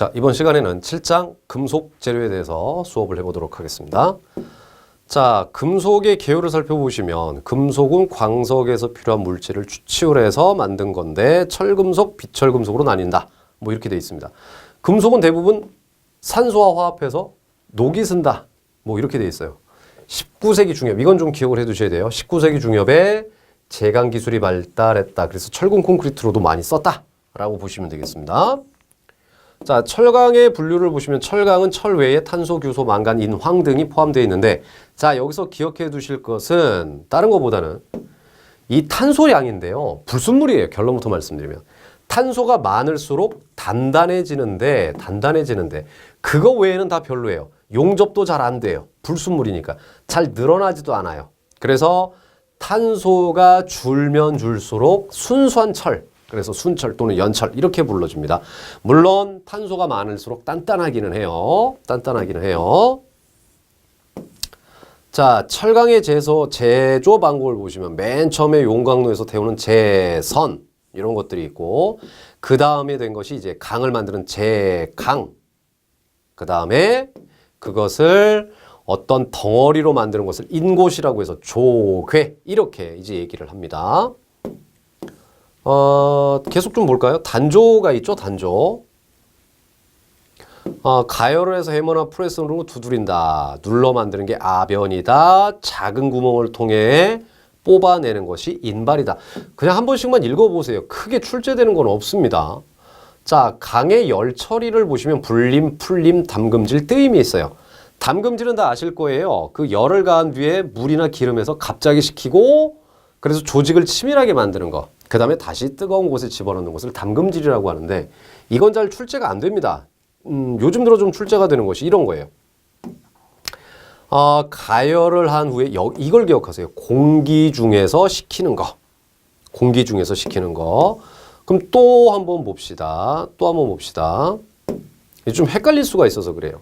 자, 이번 시간에는 7장 금속 재료에 대해서 수업을 해보도록 하겠습니다. 자, 금속의 개요를 살펴보시면 금속은 광석에서 필요한 물질을 추치울해서 만든 건데 철금속, 비철금속으로 나뉜다. 뭐 이렇게 되어 있습니다. 금속은 대부분 산소와 화합해서 녹이 쓴다. 뭐 이렇게 되어 있어요. 19세기 중엽, 이건 좀 기억을 해 두셔야 돼요. 19세기 중엽에 제강 기술이 발달했다. 그래서 철근 콘크리트로도 많이 썼다. 라고 보시면 되겠습니다. 자, 철강의 분류를 보시면 철강은 철 외에 탄소, 규소, 망간, 인, 황 등이 포함되어 있는데, 자, 여기서 기억해 두실 것은 다른 것보다는 이 탄소량인데요. 불순물이에요. 결론부터 말씀드리면. 탄소가 많을수록 단단해지는데 그거 외에는 다 별로예요. 용접도 잘 안 돼요. 불순물이니까. 잘 늘어나지도 않아요. 그래서 탄소가 줄면 줄수록 순수한 철, 그래서 순철 또는 연철 이렇게 불러줍니다. 물론 탄소가 많을수록 단단하기는 해요. 자, 철강의 제조 방법을 보시면 맨 처음에 용광로에서 태우는 제선 이런 것들이 있고, 그 다음에 된 것이 이제 강을 만드는 제강, 그 다음에 그것을 어떤 덩어리로 만드는 것을 인곳이라고 해서 조괴 이렇게 이제 얘기를 합니다. 계속 좀 볼까요? 단조가 있죠, 단조. 가열을 해서 해머나 프레스로 두드린다. 눌러 만드는 게 아변이다. 작은 구멍을 통해 뽑아내는 것이 인발이다. 그냥 한 번씩만 읽어보세요. 크게 출제되는 건 없습니다. 자, 강의 열 처리를 보시면 불림, 풀림, 담금질, 뜨임이 있어요. 담금질은 다 아실 거예요. 그 열을 가한 뒤에 물이나 기름에서 갑자기 식히고 그래서 조직을 치밀하게 만드는 거. 그 다음에 다시 뜨거운 곳에 집어넣는 것을 담금질이라고 하는데, 이건 잘 출제가 안 됩니다. 요즘 들어 좀 출제가 되는 것이 이런 거예요. 가열을 한 후에 이걸 기억하세요. 공기 중에서 식히는 거. 그럼 또 한번 봅시다. 좀 헷갈릴 수가 있어서 그래요.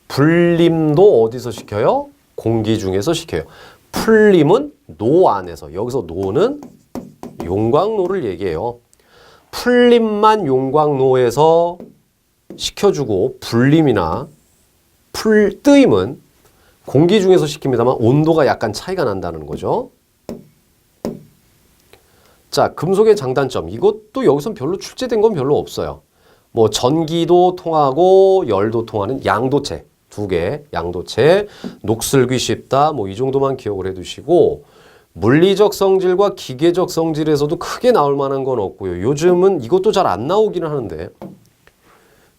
불림도 어디서 식혀요? 공기 중에서 식혀요. 풀림은 노 안에서. 여기서 노는 용광로를 얘기해요. 풀림만 용광로에서 식혀주고 불림이나 뜨임은 공기 중에서 식힙니다만 온도가 약간 차이가 난다는 거죠. 자, 금속의 장단점. 이것도 여기선 별로 출제된 건 별로 없어요. 뭐 전기도 통하고 열도 통하는 양도체. 2개, 양도체. 녹슬기 쉽다. 뭐 이 정도만 기억을 해두시고, 물리적 성질과 기계적 성질에서도 크게 나올 만한 건 없고요. 요즘은 이것도 잘 안 나오기는 하는데,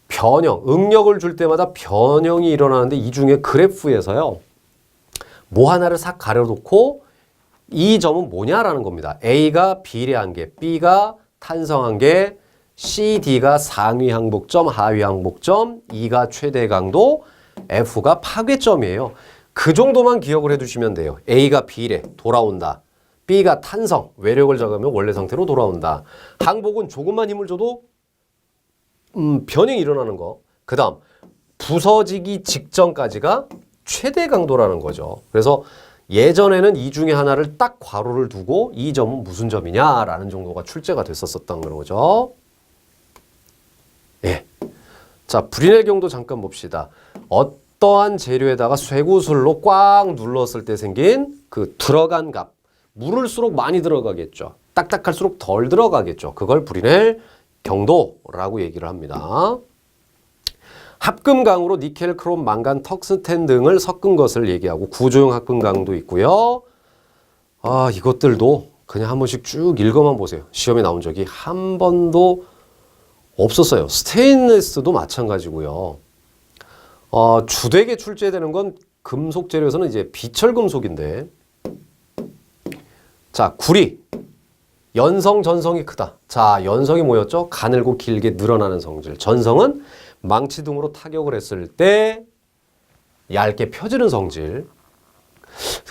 변형, 응력을 줄 때마다 변형이 일어나는데, 이 중에 그래프에서요, 뭐 하나를 싹 가려놓고 이 점은 뭐냐라는 겁니다. A가 비례한 게, B가 탄성한 게, C, D가 상위 항복점, 하위 항복점, E가 최대 강도, F가 파괴점이에요. 그 정도만 기억을 해두시면 돼요. A가 비례, 돌아온다. B가 탄성, 외력을 저하면 원래 상태로 돌아온다. 항복은 조금만 힘을 줘도 변형이 일어나는 거. 그 다음 부서지기 직전까지가 최대 강도라는 거죠. 그래서 예전에는 이 중에 하나를 딱 괄호를 두고 이 점은 무슨 점이냐라는 정도가 출제가 됐었던 거죠. 예. 자, 브리넬 경도 잠깐 봅시다. 어떠한 재료에다가 쇠구슬로 꽉 눌렀을 때 생긴 그 들어간 값. 물을수록 많이 들어가겠죠. 딱딱할수록 덜 들어가겠죠. 그걸 브리넬 경도라고 얘기를 합니다. 합금강으로 니켈, 크롬, 망간, 턱스텐 등을 섞은 것을 얘기하고, 구조용 합금강도 있고요. 이것들도 그냥 한 번씩 쭉 읽어만 보세요. 시험에 나온 적이 한 번도 없었어요. 스테인리스도 마찬가지고요. 주되게 출제되는 건 금속 재료에서는 이제 비철금속인데, 자, 구리. 연성, 전성이 크다. 자, 연성이 뭐였죠? 가늘고 길게 늘어나는 성질. 전성은 망치 등으로 타격을 했을 때 얇게 펴지는 성질.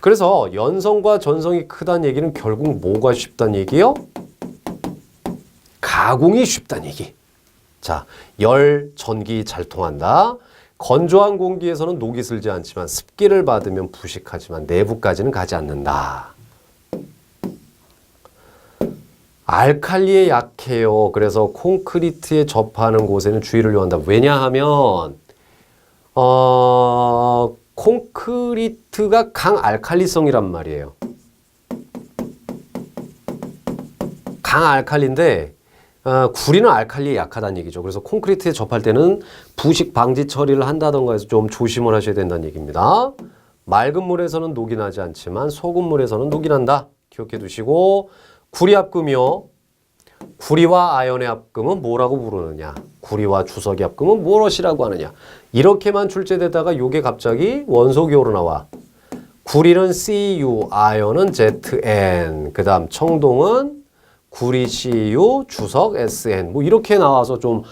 그래서 연성과 전성이 크다는 얘기는 결국 뭐가 쉽다는 얘기예요? 가공이 쉽다는 얘기. 자, 열, 전기 잘 통한다. 건조한 공기에서는 녹이 슬지 않지만 습기를 받으면 부식하지만 내부까지는 가지 않는다. 알칼리에 약해요. 그래서 콘크리트에 접하는 곳에는 주의를 요한다. 왜냐하면 콘크리트가 강알칼리성이란 말이에요. 강알칼리인데 구리는 알칼리에 약하다는 얘기죠. 그래서 콘크리트에 접할 때는 부식 방지 처리를 한다던가 해서 좀 조심을 하셔야 된다는 얘기입니다. 맑은 물에서는 녹이 나지 않지만 소금 물에서는 녹이 난다. 기억해 두시고 구리 합금이요. 구리와 아연의 합금은 뭐라고 부르느냐? 구리와 주석의 합금은 무엇이라고 하느냐? 이렇게만 출제되다가 요게 갑자기 원소기호로 나와. 구리는 Cu, 아연은 Zn, 그 다음 청동은 구리 Cu, 주석 Sn. 뭐 이렇게 나와서 좀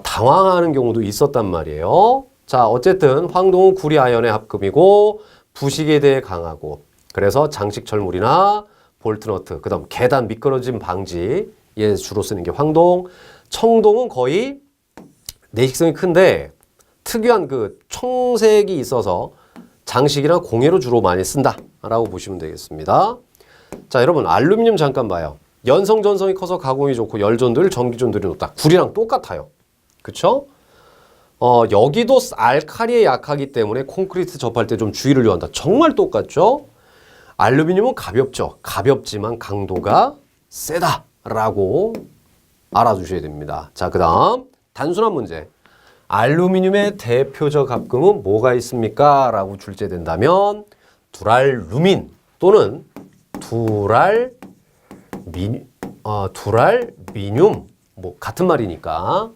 당황하는 경우도 있었단 말이에요. 자, 어쨌든 황동은 구리 아연의 합금이고 부식에 대해 강하고 그래서 장식철물이나 볼트너트, 그 다음 계단 미끄러짐 방지 에 주로 쓰는 게 황동. 청동은 거의 내식성이 큰데 특유한 그 청색이 있어서 장식이나 공예로 주로 많이 쓴다 라고 보시면 되겠습니다. 자, 여러분 알루미늄 잠깐 봐요. 연성 전성이 커서 가공이 좋고 열전도율 전기전도율이 높다. 구리랑 똑같아요. 그쵸? 여기도 알칼리에 약하기 때문에 콘크리트 접할 때 좀 주의를 요한다. 정말 똑같죠? 알루미늄은 가볍죠. 가볍지만 강도가 세다 라고 알아두셔야 됩니다. 자, 그 다음 단순한 문제. 알루미늄의 대표적 합금은 뭐가 있습니까? 라고 출제된다면 두랄루민 또는 두랄미늄 뭐 같은 말이니까.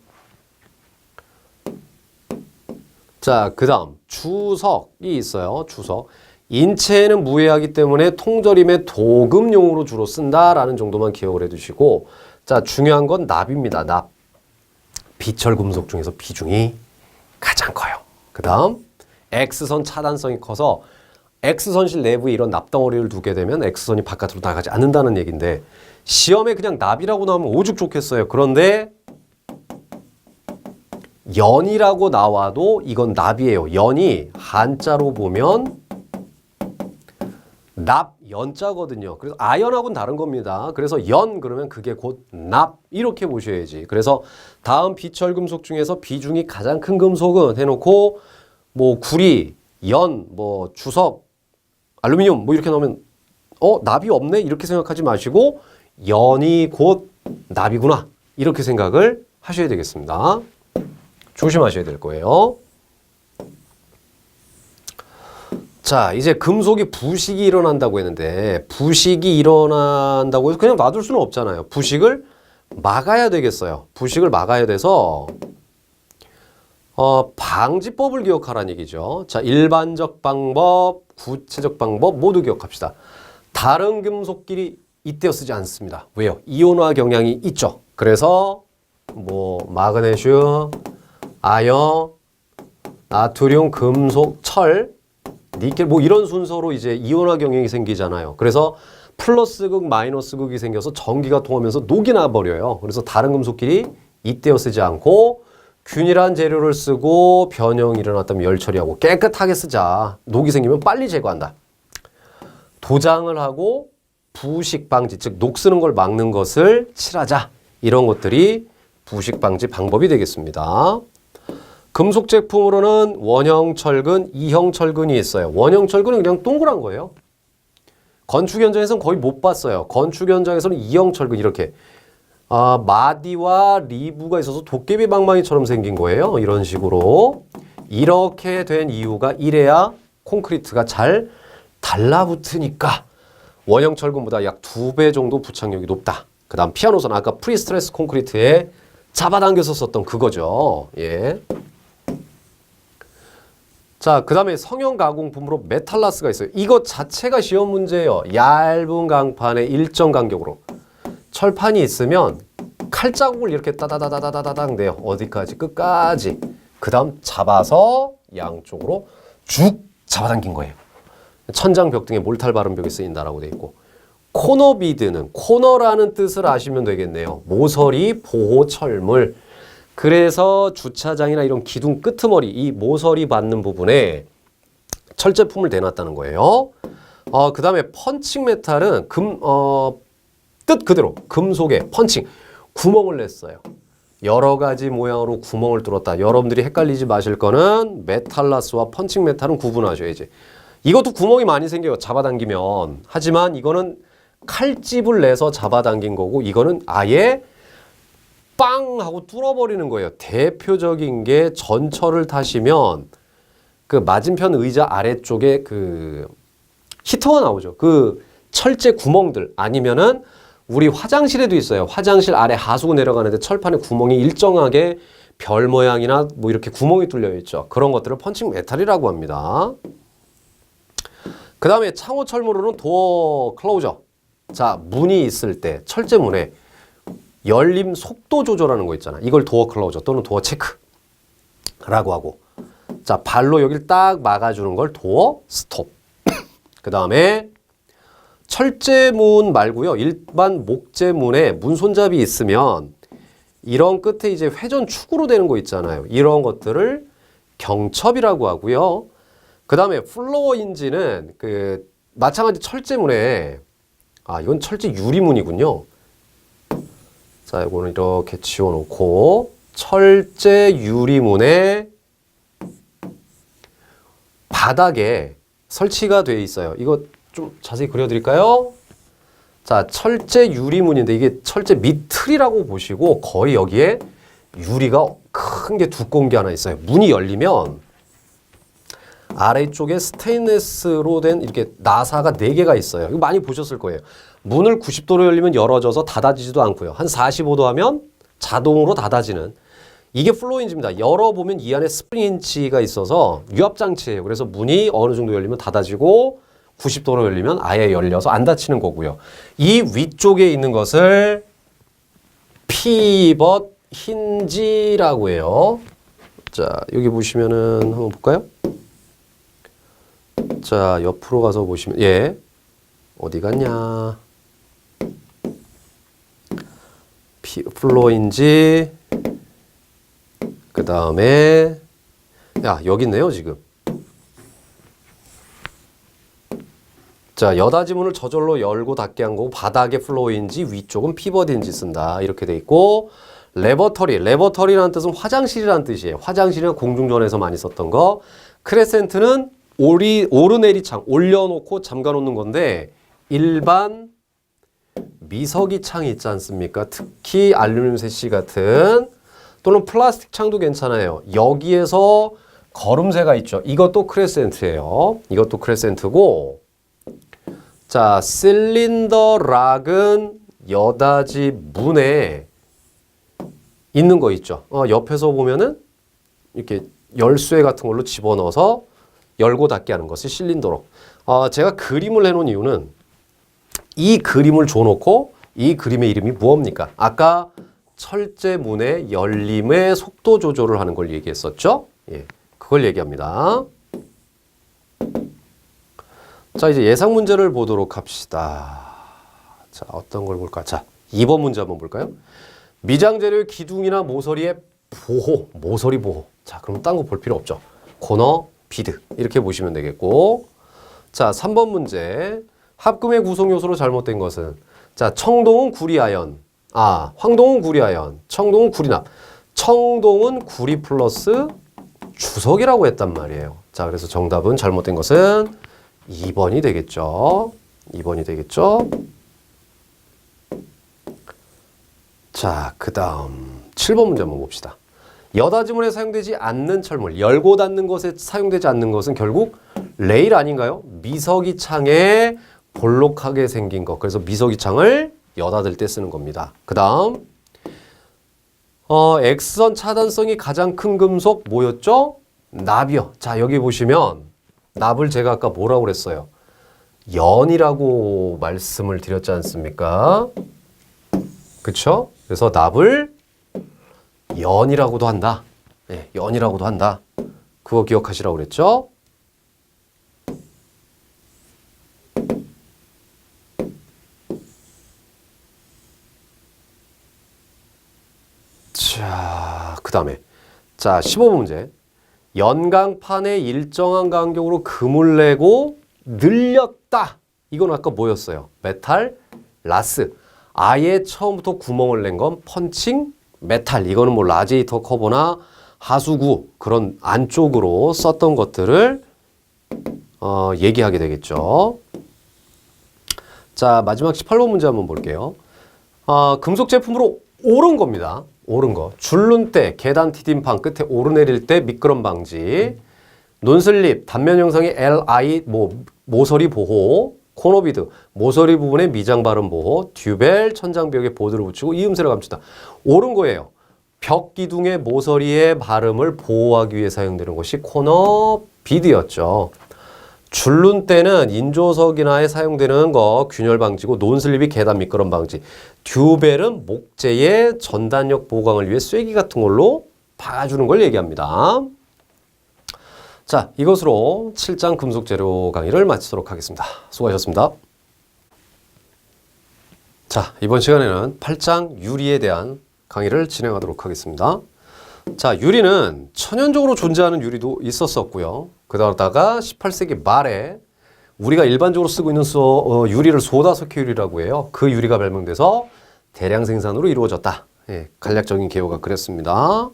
자, 그 다음 주석이 있어요. 주석. 인체에는 무해하기 때문에 통절임의 도금용으로 주로 쓴다라는 정도만 기억을 해두시고, 자, 중요한 건 납입니다. 납. 비철금속 중에서 비중이 가장 커요. 그 다음 X선 차단성이 커서 X선실 내부에 이런 납덩어리를 두게 되면 X선이 바깥으로 나가지 않는다는 얘기인데 시험에 그냥 납이라고 나오면 오죽 좋겠어요. 그런데 연이라고 나와도 이건 납이에요. 연이 한자로 보면 납, 연자거든요. 그래서 아연하고는 다른 겁니다. 그래서 연 그러면 그게 곧 납 이렇게 보셔야지. 그래서 다음 비철금속 중에서 비중이 가장 큰 금속은 해놓고 뭐 구리, 연, 뭐 주석, 알루미늄 뭐 이렇게 나오면 납이 없네 이렇게 생각하지 마시고 연이 곧 납이구나 이렇게 생각을 하셔야 되겠습니다. 조심하셔야 될 거예요. 자, 이제 금속이 부식이 일어난다고 했는데 부식이 일어난다고 해서 그냥 놔둘 수는 없잖아요. 부식을 막아야 되겠어요. 부식을 막아야 돼서 방지법을 기억하라는 얘기죠. 자, 일반적 방법, 구체적 방법 모두 기억합시다. 다른 금속끼리 이때어 쓰지 않습니다. 왜요? 이온화 경향이 있죠. 그래서 뭐 마그네슘, 아연, 나트륨, 금속, 철, 니켈 뭐 이런 순서로 이제 이온화 경향이 생기잖아요. 그래서 플러스 극, 마이너스 극이 생겨서 전기가 통하면서 녹이 나버려요. 그래서 다른 금속끼리 이때어 쓰지 않고 균일한 재료를 쓰고 변형이 일어났다면 열 처리하고 깨끗하게 쓰자. 녹이 생기면 빨리 제거한다. 도장을 하고 부식 방지, 즉 녹 쓰는 걸 막는 것을 칠하자. 이런 것들이 부식 방지 방법이 되겠습니다. 금속 제품으로는 원형 철근, 이형 철근이 있어요. 원형 철근은 그냥 동그란 거예요. 건축 현장에서는 거의 못 봤어요. 건축 현장에서는 이형 철근 이렇게 마디와 리브가 있어서 도깨비 방망이처럼 생긴 거예요. 이런 식으로. 이렇게 된 이유가 이래야 콘크리트가 잘 달라붙으니까 원형 철근보다 약 2배 정도 부착력이 높다. 그 다음 피아노선 아까 프리스트레스 콘크리트에 잡아당겨서 썼던 그거죠. 예. 자, 그 다음에 성형 가공품으로 메탈라스가 있어요. 이거 자체가 시험 문제예요. 얇은 강판에 일정 간격으로. 철판이 있으면 칼자국을 이렇게 따다다다다다닥 내요. 어디까지? 끝까지. 그 다음 잡아서 양쪽으로 쭉 잡아당긴 거예요. 천장 벽 등에 몰탈 바른 벽에 쓰인다라고 돼 있고. 코너 비드는 코너라는 뜻을 아시면 되겠네요. 모서리 보호 철물. 그래서 주차장이나 이런 기둥 끄트머리 이 모서리 받는 부분에 철제품을 대놨다는 거예요. 그 다음에 펀칭 메탈은 뜻 그대로 금속에 펀칭, 구멍을 냈어요. 여러 가지 모양으로 구멍을 뚫었다. 여러분들이 헷갈리지 마실 거는 메탈라스와 펀칭 메탈은 구분하셔야지. 이것도 구멍이 많이 생겨요. 잡아당기면. 하지만 이거는 칼집을 내서 잡아당긴 거고 이거는 아예 빵 하고 뚫어버리는 거예요. 대표적인 게 전철을 타시면 그 맞은편 의자 아래쪽에 그 히터가 나오죠. 그 철제 구멍들 아니면은 우리 화장실에도 있어요. 화장실 아래 하수구 내려가는데 철판에 구멍이 일정하게 별 모양이나 뭐 이렇게 구멍이 뚫려 있죠. 그런 것들을 펀칭 메탈이라고 합니다. 그 다음에 창호 철문으로는 도어 클로저. 자, 문이 있을 때 철제 문에 열림 속도 조절하는 거 있잖아. 이걸 도어 클로저 또는 도어 체크라고 하고. 자, 발로 여기를 딱 막아주는 걸 도어 스톱. 그 다음에 철제문 말고요. 일반 목재문에 문 손잡이 있으면 이런 끝에 이제 회전 축으로 되는 거 있잖아요. 이런 것들을 경첩이라고 하고요. 그 다음에 플로어 힌지는 그 마찬가지 철제문에 이건 철제 유리문이군요. 자, 이거는 이렇게 지워놓고 철제 유리문에 바닥에 설치가 되어 있어요. 이거 좀 자세히 그려드릴까요? 자, 철제 유리문인데 이게 철제 밑틀이라고 보시고 거의 여기에 유리가 큰 게 두꺼운 게 하나 있어요. 문이 열리면 아래쪽에 스테인리스로 된 이렇게 나사가 4개가 있어요. 이거 많이 보셨을 거예요. 문을 90도로 열리면 열어져서 닫아지지도 않고요. 한 45도 하면 자동으로 닫아지는 이게 플로어힌지입니다. 열어보면 이 안에 스프링 힌지가 있어서 유압장치예요. 그래서 문이 어느 정도 열리면 닫아지고 90도로 열리면 아예 열려서 안 닫히는 거고요. 이 위쪽에 있는 것을 피벗 힌지라고 해요. 자, 여기 보시면은 한번 볼까요? 자, 옆으로 가서 보시면 어디 갔냐? 플로어인지 그 다음에 여기 있네요 지금. 자, 여닫이문을 저절로 열고 닫게 한 거고 바닥에 플로어인지 위쪽은 피벗인지 쓴다 이렇게 돼 있고 레버터리라는 뜻은 화장실이라는 뜻이에요. 화장실이나 공중전에서 많이 썼던 거. 크레센트는 오르내리 창 올려놓고 잠가놓는 건데 일반 미석이 창이 있지 않습니까? 특히 알루미늄 세시 같은 또는 플라스틱 창도 괜찮아요. 여기에서 거름새가 있죠. 이것도 크레센트예요. 이것도 크레센트고 자, 실린더 락은 여닫이 문에 있는 거 있죠. 옆에서 보면은 이렇게 열쇠 같은 걸로 집어넣어서 열고 닫게 하는 것이 실린더록. 제가 그림을 해놓은 이유는 이 그림을 줘놓고 이 그림의 이름이 무엇입니까? 아까 철제문의 열림의 속도 조절을 하는 걸 얘기했었죠? 예, 그걸 얘기합니다. 자, 이제 예상 문제를 보도록 합시다. 자, 어떤 걸 볼까? 자, 2번 문제 한번 볼까요? 미장 재료의 기둥이나 모서리의 보호, 모서리 보호. 자, 그럼 딴 거 볼 필요 없죠. 코너, 비드 이렇게 보시면 되겠고 자, 3번 문제 합금의 구성 요소로 잘못된 것은 자, 청동은 구리아연 황동은 구리아연 청동은 구리납 청동은 구리 플러스 주석이라고 했단 말이에요. 자, 그래서 정답은 잘못된 것은 2번이 되겠죠. 2번이 되겠죠. 자, 그 다음 7번 문제 한번 봅시다. 여닫이문에 사용되지 않는 철물, 열고 닫는 것에 사용되지 않는 것은 결국 레일 아닌가요? 미석이 창에 볼록하게 생긴 것. 그래서 미석이 창을 여닫을 때 쓰는 겁니다. 그 다음 X선 차단성이 가장 큰 금속 뭐였죠? 납이요. 자, 여기 보시면 납을 제가 아까 뭐라고 그랬어요? 연이라고 말씀을 드렸지 않습니까? 그쵸? 그래서 납을 연이라고도 한다. 네, 연이라고도 한다. 그거 기억하시라고 그랬죠? 자, 그 다음에 자, 15번 문제. 연강판에 일정한 간격으로 금을 내고 늘렸다. 이건 아까 뭐였어요? 메탈 라스. 아예 처음부터 구멍을 낸 건 펀칭 메탈. 이거는 뭐 라디에이터 커버나 하수구 그런 안쪽으로 썼던 것들을 얘기하게 되겠죠. 자, 마지막 18번 문제 한번 볼게요. 금속 제품으로 오른 겁니다. 오른 거. 줄눈 때, 계단 디딤판 끝에 오르내릴 때 미끄럼 방지, 논슬립, 단면 형성의 LI, 모서리 보호, 코너비드, 모서리 부분에 미장 발음 보호, 듀벨, 천장벽에 보드를 붙이고 이음새를 감춘다. 옳은 거예요. 벽 기둥의 모서리의 발음을 보호하기 위해 사용되는 것이 코너비드였죠. 줄눈 때는 인조석이나에 사용되는 거 균열 방지고, 논슬립이 계단 미끄럼 방지, 듀벨은 목재의 전단력 보강을 위해 쐐기 같은 걸로 박아주는 걸 얘기합니다. 자, 이것으로 7장 금속재료 강의를 마치도록 하겠습니다. 수고하셨습니다. 자, 이번 시간에는 8장 유리에 대한 강의를 진행하도록 하겠습니다. 자, 유리는 천연적으로 존재하는 유리도 있었었고요. 그러다가 18세기 말에 우리가 일반적으로 쓰고 있는 유리를 소다석회 유리라고 해요. 그 유리가 발명돼서 대량 생산으로 이루어졌다. 예, 간략적인 개요가 그랬습니다.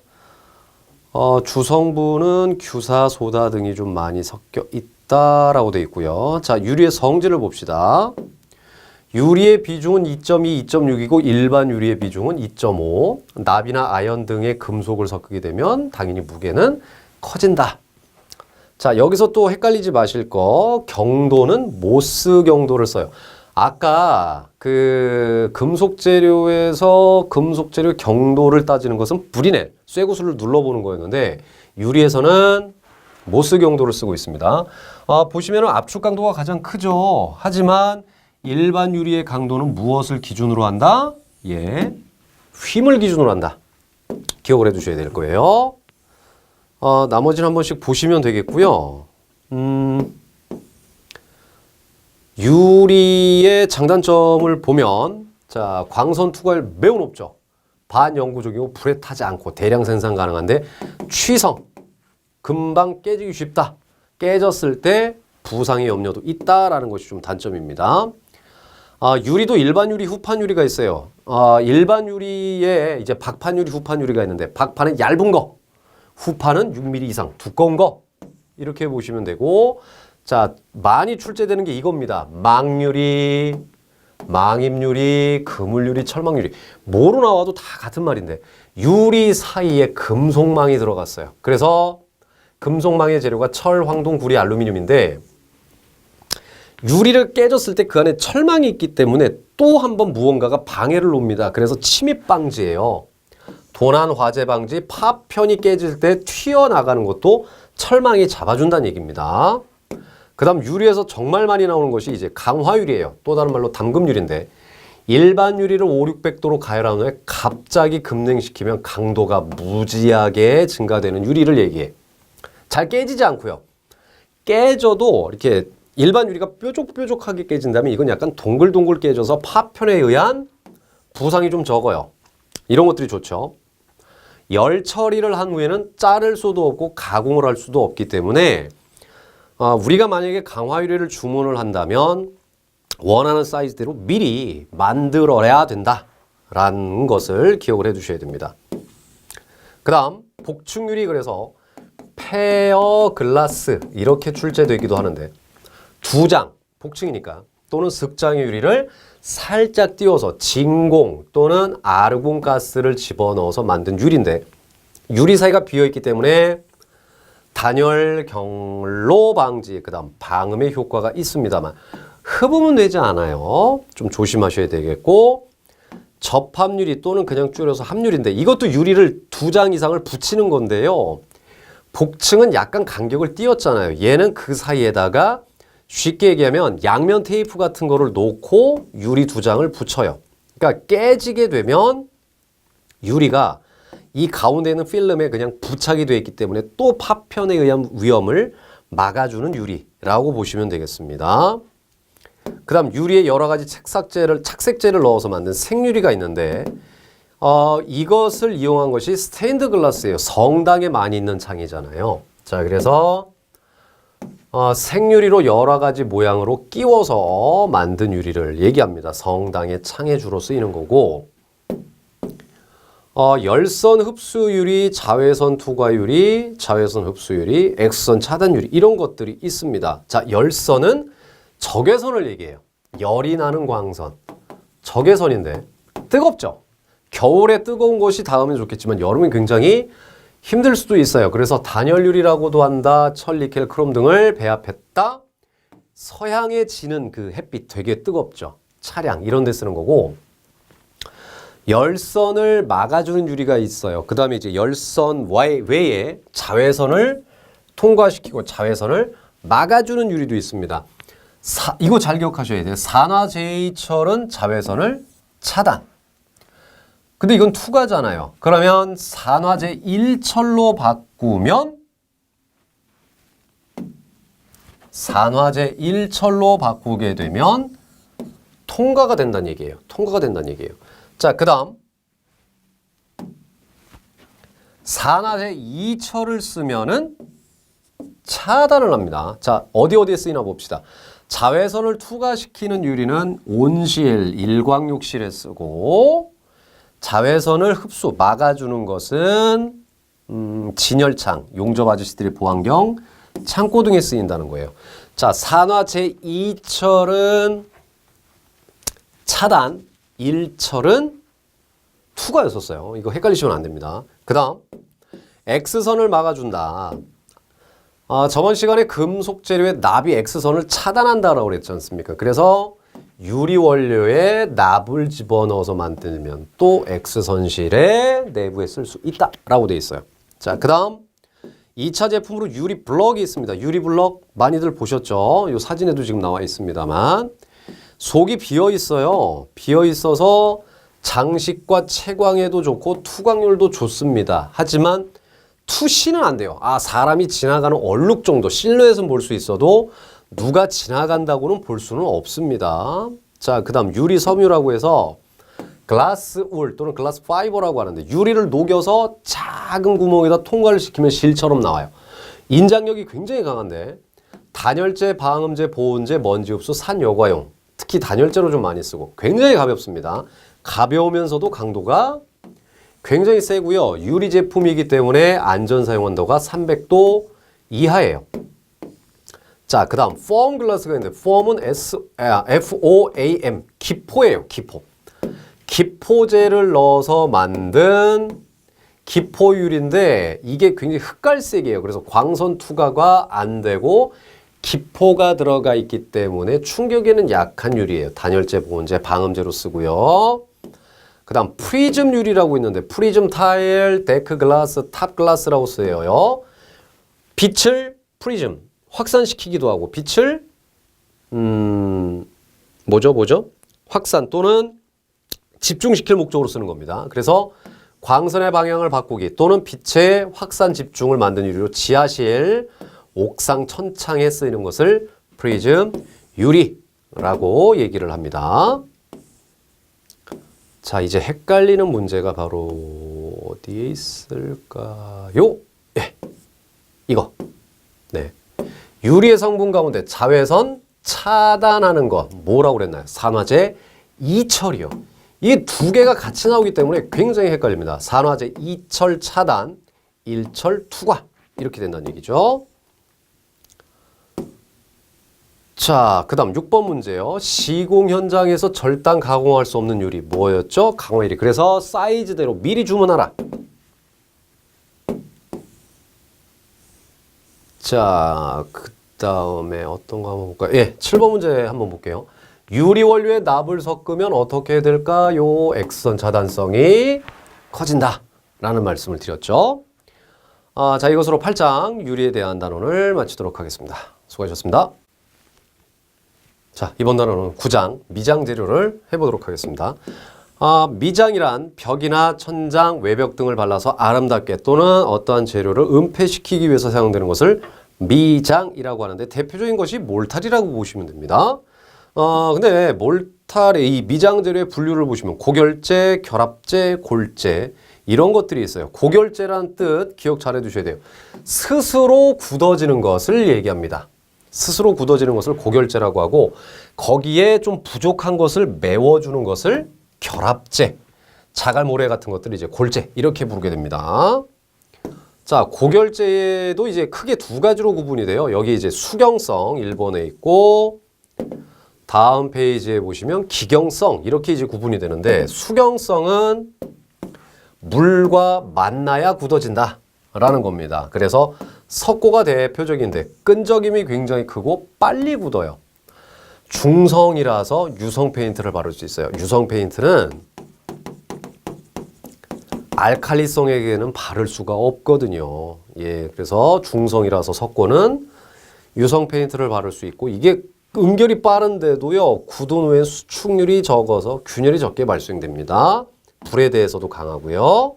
주성분은 규사, 소다 등이 좀 많이 섞여 있다라고 되어 있고요. 자, 유리의 성질을 봅시다. 유리의 비중은 2.2, 2.6이고 일반 유리의 비중은 2.5. 납이나 아연 등의 금속을 섞게 되면 당연히 무게는 커진다. 자, 여기서 또 헷갈리지 마실 거, 경도는 모스 경도를 써요. 아까 그 금속 재료에서 금속 재료 경도를 따지는 것은 브리넬, 쇠구슬을 눌러보는 거였는데 유리에서는 모스 경도를 쓰고 있습니다. 보시면 압축 강도가 가장 크죠. 하지만 일반 유리의 강도는 무엇을 기준으로 한다? 예, 휨을 기준으로 한다. 기억을 해두셔야 될 거예요. 나머지는 한 번씩 보시면 되겠고요. 유리의 장단점을 보면, 자, 광선 투과율 매우 높죠. 반영구적이고 불에 타지 않고 대량 생산 가능한데 취성, 금방 깨지기 쉽다. 깨졌을 때 부상의 염려도 있다라는 것이 좀 단점입니다. 유리도 일반 유리, 후판 유리가 있어요. 일반 유리에 이제 박판 유리, 후판 유리가 있는데 박판은 얇은 거, 후판은 6mm 이상 두꺼운 거, 이렇게 보시면 되고, 자, 많이 출제되는 게 이겁니다. 망유리, 망입유리, 그물유리, 철망유리. 뭐로 나와도 다 같은 말인데 유리 사이에 금속망이 들어갔어요. 그래서 금속망의 재료가 철, 황동, 구리, 알루미늄인데 유리를 깨졌을 때 그 안에 철망이 있기 때문에 또 한 번 무언가가 방해를 놓습니다. 그래서 침입 방지예요. 도난, 화재 방지, 파편이 깨질 때 튀어나가는 것도 철망이 잡아준다는 얘기입니다. 그 다음 유리에서 정말 많이 나오는 것이 이제 강화유리예요. 또 다른 말로 담금유리인데 일반 유리를 5, 600도로 가열한 후에 갑자기 급냉시키면 강도가 무지하게 증가되는 유리를 얘기해. 잘 깨지지 않고요. 깨져도 이렇게 일반 유리가 뾰족뾰족하게 깨진다면 이건 약간 동글동글 깨져서 파편에 의한 부상이 좀 적어요. 이런 것들이 좋죠. 열 처리를 한 후에는 자를 수도 없고 가공을 할 수도 없기 때문에 우리가 만약에 강화유리를 주문을 한다면 원하는 사이즈대로 미리 만들어야 된다라는 것을 기억을 해 두셔야 됩니다. 그 다음 복층유리, 그래서 페어 글라스 이렇게 출제되기도 하는데 두 장, 복층이니까, 또는 슥장의 유리를 살짝 띄워서 진공 또는 아르곤 가스를 집어넣어서 만든 유리인데 유리 사이가 비어있기 때문에 단열, 경로 방지, 그 다음 방음의 효과가 있습니다만 흡음은 되지 않아요. 좀 조심하셔야 되겠고, 접합유리 또는 그냥 줄여서 합유리인데 이것도 유리를 두 장 이상을 붙이는 건데요. 복층은 약간 간격을 띄웠잖아요. 얘는 그 사이에다가 쉽게 얘기하면 양면 테이프 같은 거를 놓고 유리 두 장을 붙여요. 그러니까 깨지게 되면 유리가 이 가운데 있는 필름에 그냥 부착이 되어 있기 때문에 또 파편에 의한 위험을 막아주는 유리라고 보시면 되겠습니다. 그 다음 유리에 여러 가지 착색제를 넣어서 만든 생유리가 있는데 이것을 이용한 것이 스테인드 글라스예요. 성당에 많이 있는 창이잖아요. 자, 그래서 생유리로 여러 가지 모양으로 끼워서 만든 유리를 얘기합니다. 성당의 창에 주로 쓰이는 거고, 열선 흡수유리, 자외선 투과유리, 자외선 흡수유리, X선 차단유리 이런 것들이 있습니다. 자, 열선은 적외선을 얘기해요. 열이 나는 광선. 적외선인데 뜨겁죠? 겨울에 뜨거운 것이 닿으면 좋겠지만 여름엔 굉장히 힘들 수도 있어요. 그래서 단열유리라고도 한다. 철, 니켈, 크롬 등을 배합했다. 서양에 지는 그 햇빛 되게 뜨겁죠. 차량 이런 데 쓰는 거고, 열선을 막아주는 유리가 있어요. 그 다음에 이제 열선 외에 자외선을 통과시키고 자외선을 막아주는 유리도 있습니다. 이거 잘 기억하셔야 돼요. 산화제이철은 자외선을 차단. 근데 이건 투과잖아요. 그러면 산화제 1철로 바꾸면 산화제 1철로 바꾸게 되면 통과가 된다는 얘기예요. 통과가 된다는 얘기예요. 자, 그 다음 산화제 2철을 쓰면은 차단을 합니다. 자, 어디에 쓰이나 봅시다. 자외선을 투과시키는 유리는 온실, 일광욕실에 쓰고, 자외선을 흡수, 막아주는 것은 진열창, 용접 아저씨들의 보안경, 창고 등에 쓰인다는 거예요. 자, 산화 제2철은 차단, 1철은 투과였었어요. 이거 헷갈리시면 안 됩니다. 그 다음 X선을 막아준다. 저번 시간에 금속 재료의 납이 X선을 차단한다라고 그랬지 않습니까? 그래서 유리 원료에 납을 집어넣어서 만들면 또 X선실의 내부에 쓸 수 있다라고 돼 있어요. 자, 그 다음 2차 제품으로 유리 블럭이 있습니다. 유리 블럭 많이들 보셨죠? 이 사진에도 지금 나와 있습니다만 속이 비어 있어요. 비어 있어서 장식과 채광에도 좋고 투광률도 좋습니다. 하지만 투시는 안 돼요. 사람이 지나가는 얼룩 정도 실루엣은 볼 수 있어도 누가 지나간다고는 볼 수는 없습니다. 자, 그 다음 유리 섬유라고 해서 글라스 울 또는 글라스 파이버라고 하는데 유리를 녹여서 작은 구멍에다 통과를 시키면 실처럼 나와요. 인장력이 굉장히 강한데 단열재, 방음제, 보온제, 먼지 흡수, 산여과용 특히 단열재로 좀 많이 쓰고 굉장히 가볍습니다. 가벼우면서도 강도가 굉장히 세고요. 유리 제품이기 때문에 안전 사용 온도가 300도 이하예요. 자, 그 다음 폼 글라스가 있는데 폼은 FOAM, 기포예요. 기포. 기포제를 넣어서 만든 기포유리인데 이게 굉장히 흑갈색이에요. 그래서 광선 투과가 안 되고 기포가 들어가 있기 때문에 충격에는 약한 유리예요. 단열재, 보온재, 방음제로 쓰고요. 그 다음 프리즘 유리라고 있는데 프리즘 타일, 데크 글라스, 탑 글라스라고 쓰여요. 빛을 프리즘 확산시키기도 하고 빛을 확산 또는 집중시킬 목적으로 쓰는 겁니다. 그래서 광선의 방향을 바꾸기 또는 빛의 확산 집중을 만든 유리로 지하실, 옥상, 천창에 쓰이는 것을 프리즘 유리라고 얘기를 합니다. 자, 이제 헷갈리는 문제가 바로 어디에 있을까요? 예, 이거. 네. 유리의 성분 가운데 자외선 차단하는 것 뭐라고 그랬나요? 산화제 2철이요. 이 두 개가 같이 나오기 때문에 굉장히 헷갈립니다. 산화제 2철 차단, 1철 투과 이렇게 된다는 얘기죠. 자, 그 다음 6번 문제요. 시공 현장에서 절단 가공할 수 없는 유리 뭐였죠? 강화유리. 그래서 사이즈대로 미리 주문하라. 자, 그 다음에 어떤 거 한번 볼까요? 예, 7번 문제 한번 볼게요. 유리 원료에 납을 섞으면 어떻게 될까요? X선 차단성이 커진다 라는 말씀을 드렸죠. 자, 이것으로 8장 유리에 대한 단원을 마치도록 하겠습니다. 수고하셨습니다. 자, 이번 단원은 9장 미장 재료를 해보도록 하겠습니다. 미장이란 벽이나 천장, 외벽 등을 발라서 아름답게 또는 어떠한 재료를 은폐시키기 위해서 사용되는 것을 미장이라고 하는데 대표적인 것이 몰탈이라고 보시면 됩니다. 근데 몰탈의 이 미장 재료의 분류를 보시면 고결제, 결합제, 골제 이런 것들이 있어요. 고결제란 뜻 기억 잘 해두셔야 돼요. 스스로 굳어지는 것을 얘기합니다. 스스로 굳어지는 것을 고결제라고 하고 거기에 좀 부족한 것을 메워주는 것을 결합제, 자갈모래 같은 것들이 이제 골제 이렇게 부르게 됩니다. 자, 고결제도 이제 크게 두 가지로 구분이 돼요. 여기 이제 수경성 1번에 있고 다음 페이지에 보시면 기경성 이렇게 이제 구분이 되는데 수경성은 물과 만나야 굳어진다 라는 겁니다. 그래서 석고가 대표적인데 끈적임이 굉장히 크고 빨리 굳어요. 중성이라서 유성 페인트를 바를 수 있어요. 유성 페인트는 알칼리성에게는 바를 수가 없거든요. 예, 그래서 중성이라서 석고는 유성 페인트를 바를 수 있고 이게 응결이 빠른데도요. 굳은 후에 수축률이 적어서 균열이 적게 발생됩니다. 불에 대해서도 강하고요.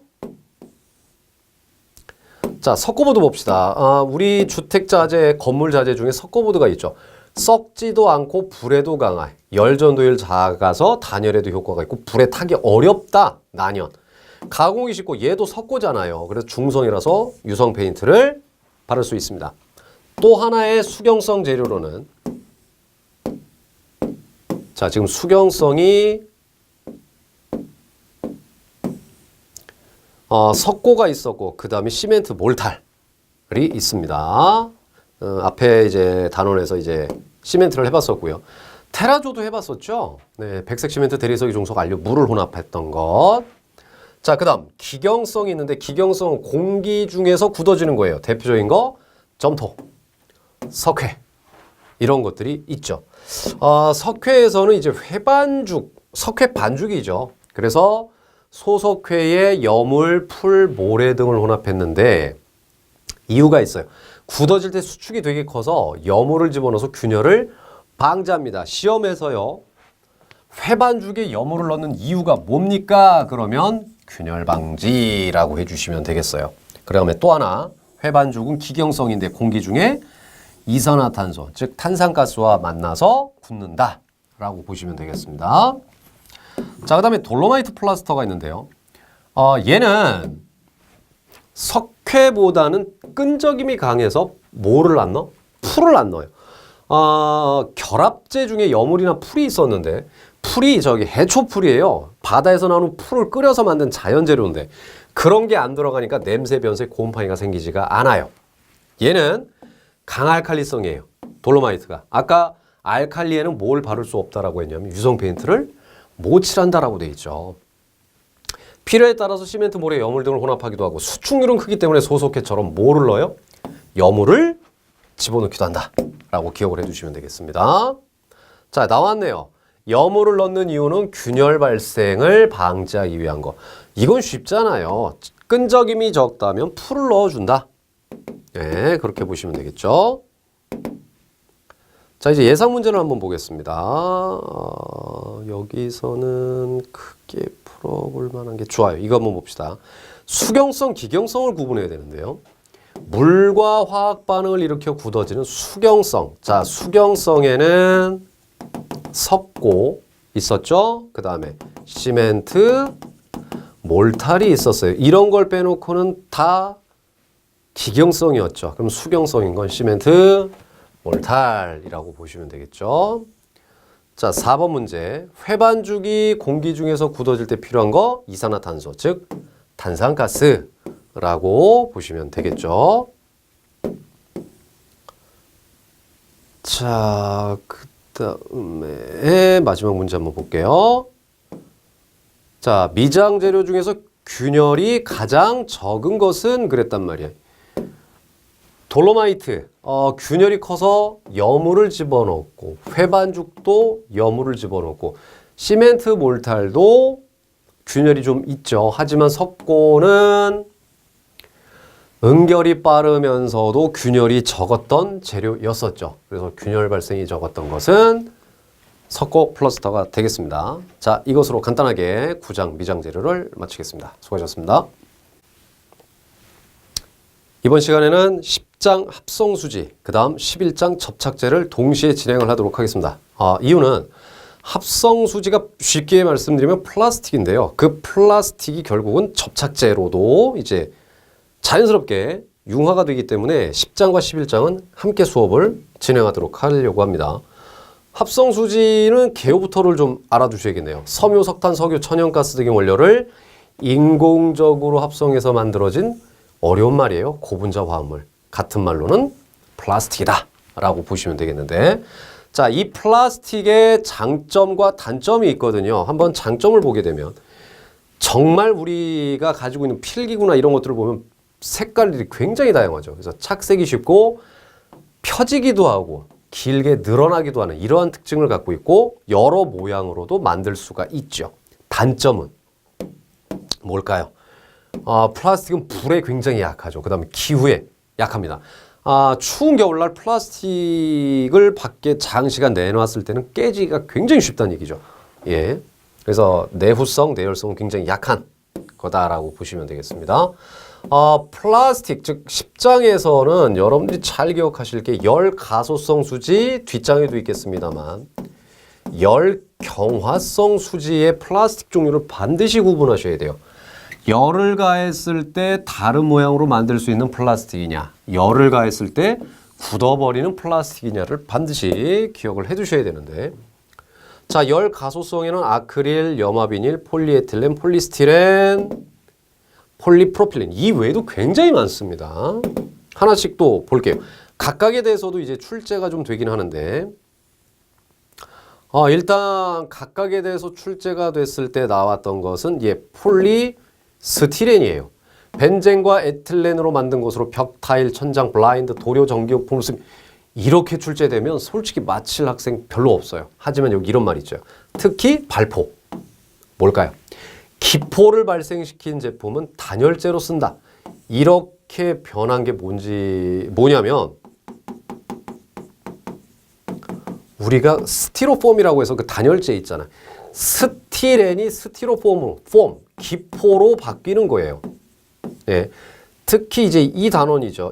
자, 석고보드 봅시다. 우리 주택자재, 건물자재 중에 석고보드가 있죠. 썩지도 않고 불에도 강해. 열전도율 작아서 단열에도 효과가 있고 불에 타기 어렵다. 난연. 가공이 쉽고 얘도 석고잖아요. 그래서 중성이라서 유성 페인트를 바를 수 있습니다. 또 하나의 수경성 재료로는 자, 지금 수경성이 석고가 있었고 그 다음에 시멘트 몰탈이 있습니다. 앞에 이제 단원에서 이제 시멘트를 해봤었고요. 테라조도 해봤었죠. 네, 백색 시멘트 대리석이 종속 알료 물을 혼합했던 것. 자, 그 다음 기경성이 있는데 기경성은 공기 중에서 굳어지는 거예요. 대표적인 거 점토, 석회 이런 것들이 있죠. 석회에서는 이제 회반죽, 석회 반죽이죠. 그래서 소석회에 여물, 풀, 모래 등을 혼합했는데 이유가 있어요. 굳어질 때 수축이 되게 커서 여물을 집어넣어서 균열을 방지합니다. 시험에서요. 회반죽에 여물을 넣는 이유가 뭡니까? 그러면 균열 방지라고 해주시면 되겠어요. 그 다음에 또 하나 회반죽은 기경성인데 공기 중에 이산화탄소, 즉 탄산가스와 만나서 굳는다 라고 보시면 되겠습니다. 자, 그 다음에 돌로마이트 플라스터가 있는데요. 얘는 석회보다는 끈적임이 강해서 뭐를 안 넣어? 풀을 안 넣어요. 결합제 중에 여물이나 풀이 있었는데 풀이 저기 해초풀이에요. 바다에서 나오는 풀을 끓여서 만든 자연재료인데 그런 게 안 들어가니까 냄새, 변색, 곰팡이가 생기지가 않아요. 얘는 강알칼리성이에요. 돌로마이트가. 아까 알칼리에는 뭘 바를 수 없다라고 했냐면 유성 페인트를 못 칠한다라고 돼 있죠. 필요에 따라서 시멘트, 모래, 여물 등을 혼합하기도 하고 수축률은 크기 때문에 소석회처럼 뭐를 넣어요? 여물을 집어넣기도 한다 라고 기억을 해주시면 되겠습니다. 자, 나왔네요. 여물을 넣는 이유는 균열 발생을 방지하기 위한 거. 이건 쉽잖아요. 끈적임이 적다면 풀을 넣어준다. 네, 그렇게 보시면 되겠죠. 자, 이제 예상 문제를 한번 보겠습니다. 여기서는 크게 풀어볼 만한 게 좋아요. 이거 한번 봅시다. 수경성, 기경성을 구분해야 되는데요. 물과 화학 반응을 일으켜 굳어지는 수경성. 자, 수경성에는 석고 있었죠? 그 다음에 시멘트, 몰탈이 있었어요. 이런 걸 빼놓고는 다 기경성이었죠. 그럼 수경성인 건 시멘트, 몰탈이라고 보시면 되겠죠. 자, 4번 문제. 회반죽이 공기 중에서 굳어질 때 필요한 거 이산화탄소, 즉 탄산가스라고 보시면 되겠죠. 자, 그 다음에 마지막 문제 한번 볼게요. 자, 미장 재료 중에서 균열이 가장 적은 것은 그랬단 말이야. 돌로마이트, 균열이 커서 여물을 집어넣고 회반죽도 여물을 집어넣고 시멘트 몰탈도 균열이 좀 있죠. 하지만 석고는 응결이 빠르면서도 균열이 적었던 재료였었죠. 그래서 균열 발생이 적었던 것은 석고 플라스터가 되겠습니다. 자, 이것으로 간단하게 구장 미장 재료를 마치겠습니다. 수고하셨습니다. 이번 시간에는 10장 합성수지, 그 다음 11장 접착제를 동시에 진행을 하도록 하겠습니다. 이유는 합성수지가 쉽게 말씀드리면 플라스틱인데요. 그 플라스틱이 결국은 접착제로도 이제 자연스럽게 융화가 되기 때문에 10장과 11장은 함께 수업을 진행하도록 하려고 합니다. 합성수지는 개요부터를 좀 알아두셔야겠네요. 섬유, 석탄, 석유, 천연가스 등의 원료를 인공적으로 합성해서 만들어진 어려운 말이에요. 고분자 화합물. 같은 말로는 플라스틱이다 라고 보시면 되겠는데, 자, 이 플라스틱의 장점과 단점이 있거든요. 한번 장점을 보게 되면 정말 우리가 가지고 있는 필기구나 이런 것들을 보면 색깔들이 굉장히 다양하죠. 그래서 착색이 쉽고 펴지기도 하고 길게 늘어나기도 하는 이러한 특징을 갖고 있고 여러 모양으로도 만들 수가 있죠. 단점은 뭘까요? 플라스틱은 불에 굉장히 약하죠. 그 다음에 기후에 약합니다. 추운 겨울날 플라스틱을 밖에 장시간 내놨을 때는 깨지기가 굉장히 쉽다는 얘기죠. 예. 그래서 내후성, 내열성은 굉장히 약한 거다라고 보시면 되겠습니다. 플라스틱, 즉 10장에서는 여러분들이 잘 기억하실 게 열가소성 수지, 뒷장에도 있겠습니다만 열경화성 수지의 플라스틱 종류를 반드시 구분하셔야 돼요. 열을 가했을 때 다른 모양으로 만들 수 있는 플라스틱이냐, 열을 가했을 때 굳어버리는 플라스틱이냐를 반드시 기억을 해두셔야 되는데, 자, 열 가소성에는 아크릴, 염화비닐, 폴리에틸렌, 폴리스티렌, 폴리프로필렌 이 외에도 굉장히 많습니다. 하나씩 또 볼게요. 각각에 대해서도 이제 출제가 좀 되긴 하는데, 일단 각각에 대해서 출제가 됐을 때 나왔던 것은 폴리스티렌이에요. 벤젠과 에틸렌으로 만든 것으로 벽, 타일, 천장, 블라인드, 도료, 전기용품 이렇게 출제되면 솔직히 맞힐 학생 별로 없어요. 하지만 여기 이런 말 있죠. 특히 발포. 뭘까요? 기포를 발생시킨 제품은 단열재로 쓴다. 이렇게 변한 게 뭐냐면 우리가 스티로폼이라고 해서 그 단열재 있잖아요. 스티렌이 스티로폼으로, 기포로 바뀌는 거예요. 예. 특히 이제 이 단어죠.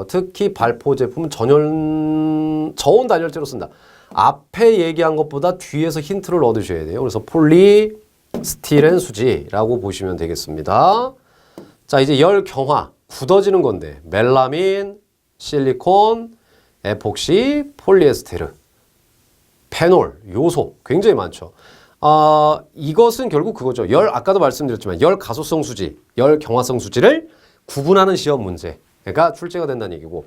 특히 발포 제품은 저온 단열재로 쓴다. 앞에 얘기한 것보다 뒤에서 힌트를 얻으셔야 돼요. 그래서 폴리스티렌 수지라고 보시면 되겠습니다. 자, 이제 열경화, 굳어지는 건데 멜라민, 실리콘, 에폭시, 폴리에스테르, 페놀, 요소 굉장히 많죠. 이것은 결국 그거죠. 아까도 말씀드렸지만 열 가소성 수지, 열 경화성 수지를 구분하는 시험 문제가 출제가 된다는 얘기고,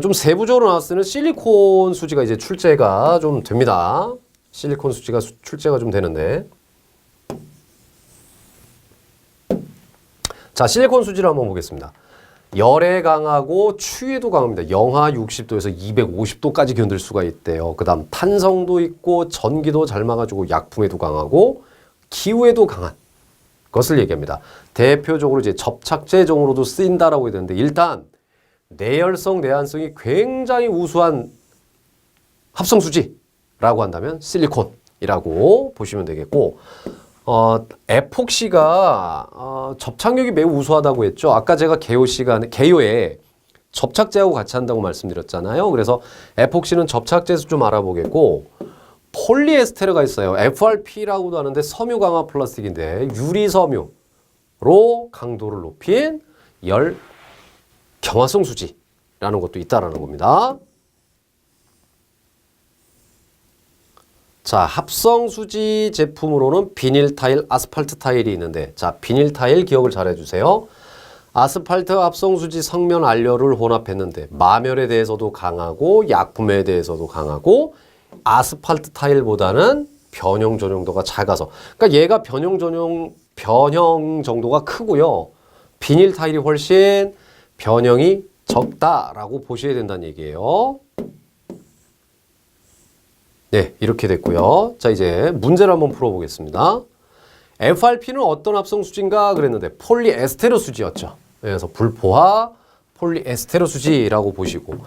좀 세부적으로 나왔을 때는 실리콘 수지가 이제 출제가 좀 됩니다. 실리콘 수지가 출제가 좀 되는데, 자, 실리콘 수지를 한번 보겠습니다. 열에 강하고 추위에도 강합니다. 영하 60도에서 250도까지 견딜 수가 있대요. 그 다음 탄성도 있고 전기도 잘 막아주고 약품에도 강하고 기후에도 강한 것을 얘기합니다. 대표적으로 이제 접착제종으로도 쓰인다라고 되는데, 일단 내열성, 내한성이 굉장히 우수한 합성수지라고 한다면 실리콘이라고 보시면 되겠고, 에폭시가 접착력이 매우 우수하다고 했죠. 아까 제가 개요에 접착제하고 같이 한다고 말씀드렸잖아요. 그래서 에폭시는 접착제에서 좀 알아보겠고, 폴리에스테르가 있어요. FRP라고도 하는데 섬유 강화 플라스틱인데 유리섬유로 강도를 높인 열 경화성 수지라는 것도 있다라는 겁니다. 자, 합성 수지 제품으로는 비닐 타일, 아스팔트 타일이 있는데, 자, 비닐 타일 기억을 잘 해주세요. 아스팔트 합성 수지 성면 알료를 혼합했는데 마멸에 대해서도 강하고 약품에 대해서도 강하고, 아스팔트 타일보다는 변형 전용도가 작아서, 그러니까 얘가 변형 정도가 크고요. 비닐 타일이 훨씬 변형이 적다라고 보셔야 된다는 얘기예요. 네, 이렇게 됐고요. 자, 이제 문제를 한번 풀어보겠습니다. FRP는 어떤 합성 수지인가 그랬는데 폴리에스테르 수지였죠. 그래서 불포화 폴리에스테르 수지라고 보시고,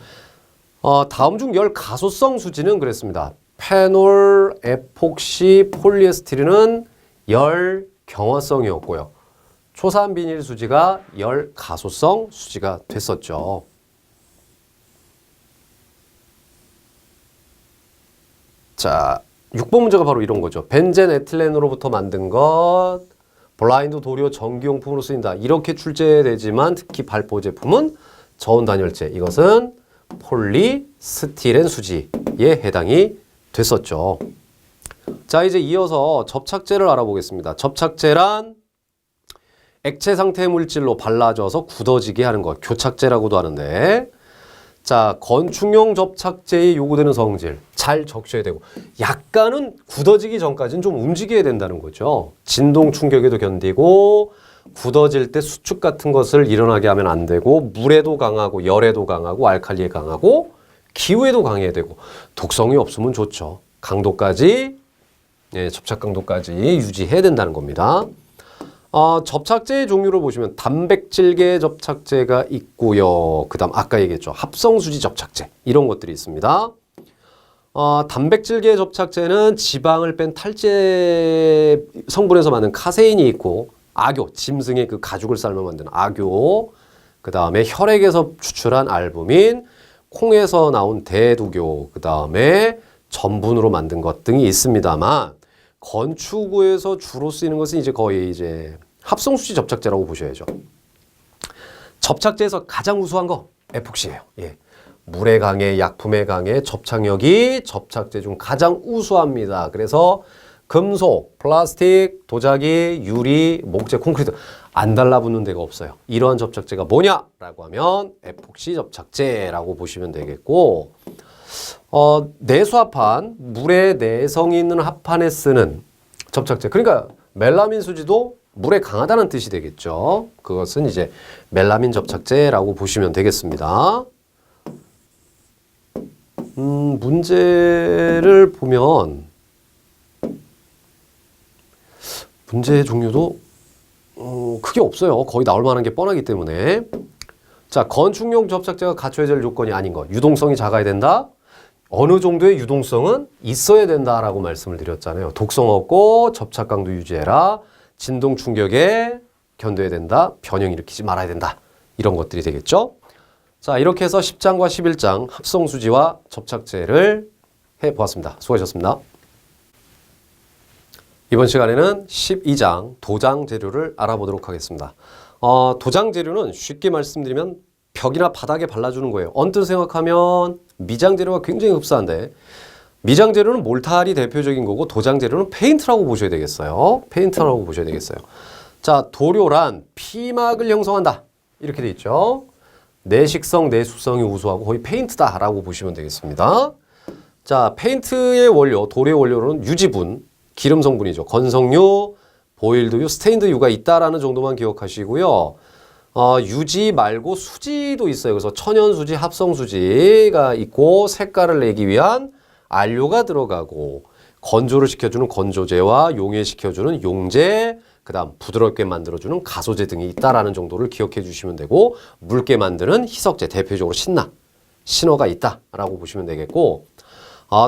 다음 중 열 가소성 수지는 그랬습니다. 페놀, 에폭시, 폴리에스티린은 열 경화성이었고요. 초산 비닐 수지가 열 가소성 수지가 됐었죠. 자, 6번 문제가 바로 이런 거죠. 벤젠 에틸렌으로부터 만든 것, 블라인드 도료 전기용품으로 쓰인다. 이렇게 출제되지만 특히 발포 제품은 저온 단열재. 이것은 폴리스티렌 수지에 해당이 됐었죠. 자, 이제 이어서 접착제를 알아보겠습니다. 접착제란 액체 상태 물질로 발라져서 굳어지게 하는 것, 교착제라고도 하는데, 자, 건축용 접착제에 요구되는 성질 잘 적셔야 되고, 약간은 굳어지기 전까지는 좀 움직여야 된다는 거죠. 진동 충격에도 견디고, 굳어질 때 수축 같은 것을 일어나게 하면 안 되고, 물에도 강하고, 열에도 강하고, 알칼리에 강하고, 기후에도 강해야 되고, 독성이 없으면 좋죠. 강도까지, 접착 강도까지 유지해야 된다는 겁니다. 접착제의 종류를 보시면 단백질계 접착제가 있고요. 그 다음 아까 얘기했죠. 합성수지 접착제 이런 것들이 있습니다. 단백질계 접착제는 지방을 뺀 탈제 성분에서 만든 카세인이 있고 아교, 짐승의 그 가죽을 삶아 만든 아교, 그 다음에 혈액에서 추출한 알부민, 콩에서 나온 대두교, 그 다음에 전분으로 만든 것 등이 있습니다만 건축에서 주로 쓰이는 것은 이제 거의 이제 합성수지 접착제라고 보셔야죠. 접착제에서 가장 우수한 거 에폭시예요. 예. 물에 강해, 약품에 강해, 접착력이 접착제 중 가장 우수합니다. 그래서 금속, 플라스틱, 도자기, 유리, 목재, 콘크리트 안 달라붙는 데가 없어요. 이러한 접착제가 뭐냐라고 하면 에폭시 접착제라고 보시면 되겠고, 내수합판, 물에 내성이 있는 합판에 쓰는 접착제. 그러니까 멜라민 수지도 물에 강하다는 뜻이 되겠죠. 그것은 이제 멜라민 접착제라고 보시면 되겠습니다. 문제를 보면 문제의 종류도 크게 없어요. 거의 나올 만한 게 뻔하기 때문에. 자, 건축용 접착제가 갖춰야 될 요건이 아닌 것. 유동성이 작아야 된다. 어느 정도의 유동성은 있어야 된다라고 말씀을 드렸잖아요. 독성 없고 접착 강도 유지해라. 진동 충격에 견뎌야 된다. 변형 일으키지 말아야 된다. 이런 것들이 되겠죠. 자, 이렇게 해서 10장과 11장 합성수지와 접착제를 해보았습니다. 수고하셨습니다. 이번 시간에는 12장 도장 재료를 알아보도록 하겠습니다. 도장 재료는 쉽게 말씀드리면 벽이나 바닥에 발라주는 거예요. 언뜻 생각하면 미장 재료가 굉장히 흡사한데 미장 재료는 몰탈이 대표적인 거고 도장 재료는 페인트라고 보셔야 되겠어요. 페인트라고 보셔야 되겠어요. 자, 도료란 피막을 형성한다. 이렇게 돼 있죠. 내식성, 내수성이 우수하고 거의 페인트다라고 보시면 되겠습니다. 자, 페인트의 원료, 도료의 원료로는 유지분, 기름 성분이죠. 건성유, 보일드유, 스테인드유가 있다라는 정도만 기억하시고요. 유지 말고 수지도 있어요. 그래서 천연수지, 합성수지가 있고 색깔을 내기 위한 안료가 들어가고 건조를 시켜주는 건조제와 용해시켜주는 용제, 그 다음 부드럽게 만들어주는 가소제 등이 있다라는 정도를 기억해 주시면 되고 묽게 만드는 희석제, 대표적으로 신어가 있다라고 보시면 되겠고